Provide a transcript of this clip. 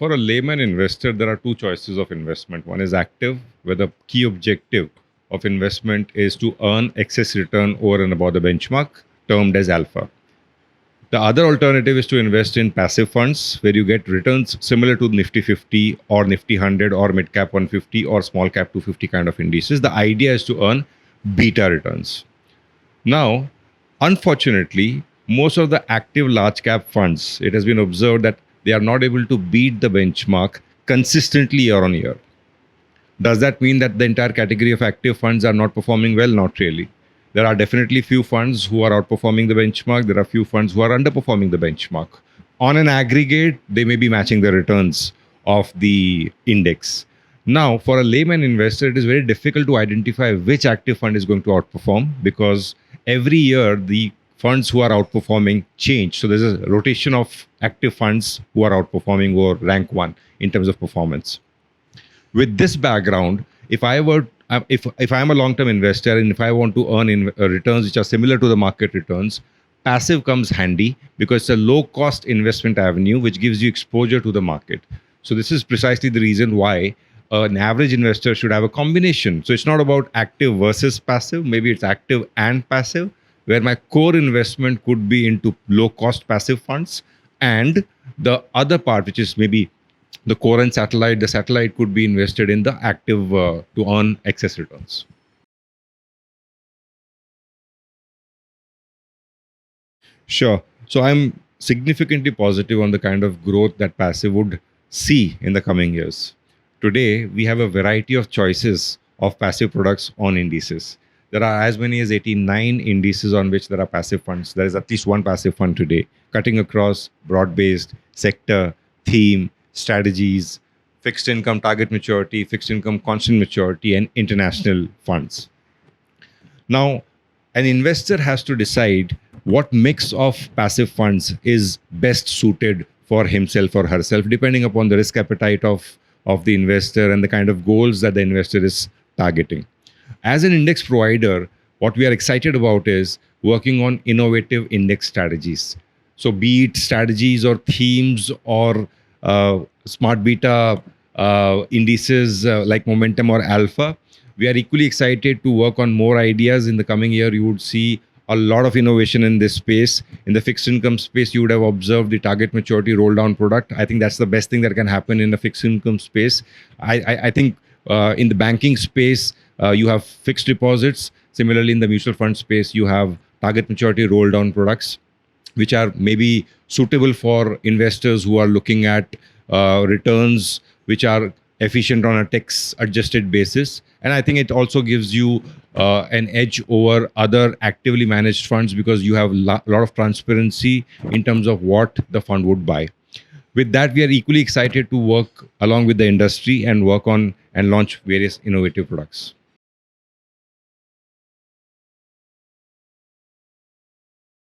For a layman investor, there are two choices of investment. One is active, where the key objective of investment is to earn excess return over and above the benchmark, termed as alpha. The other alternative is to invest in passive funds where you get returns similar to Nifty 50 or Nifty 100 or mid cap 150 or small cap 250 kind of indices. The idea is to earn beta returns. Now, unfortunately, most of the active large cap funds, it has been observed that they are not able to beat the benchmark consistently year on year. Does that mean that the entire category of active funds are not performing well? Not really. There are definitely few funds who are outperforming the benchmark. There are few funds who are underperforming the benchmark. On an aggregate, they may be matching the returns of the index. Now, for a layman investor, it is very difficult to identify which active fund is going to outperform because every year the funds who are outperforming change. So there's a rotation of active funds who are outperforming or rank one in terms of performance. With this background, if I were if I am a long-term investor and if I want to earn returns which are similar to the market returns, passive comes handy because it's a low-cost investment avenue which gives you exposure to the market. So this is precisely the reason why an average investor should have a combination. So it's not about active versus passive. Maybe it's active and passive, where my core investment could be into low-cost passive funds, and the other part, which is maybe the core and satellite, the satellite could be invested in the active to earn excess returns. Sure. So I'm significantly positive on the kind of growth that passive would see in the coming years. Today, we have a variety of choices of passive products on indices. There are as many as 89 indices on which there are passive funds. There is at least one passive fund today, cutting across broad-based sector, theme, strategies, fixed income target maturity, fixed income constant maturity, and international funds. Now, an investor has to decide what mix of passive funds is best suited for himself or herself, depending upon the risk appetite of the investor and the kind of goals that the investor is targeting. As an index provider, what we are excited about is working on innovative index strategies. So, be it strategies or themes or smart beta indices like momentum or alpha, we are equally excited to work on more ideas in the coming year. You would see a lot of innovation in this space. In the fixed income space, you would have observed the target maturity roll down product. I think that's the best thing that can happen in the fixed income space. I think in the banking space, you have fixed deposits. Similarly, in the mutual fund space, you have target maturity roll down products, which are maybe suitable for investors who are looking at returns which are efficient on a tax adjusted basis. And I think it also gives you an edge over other actively managed funds because you have a lot of transparency in terms of what the fund would buy. With that, we are equally excited to work along with the industry and work on and launch various innovative products.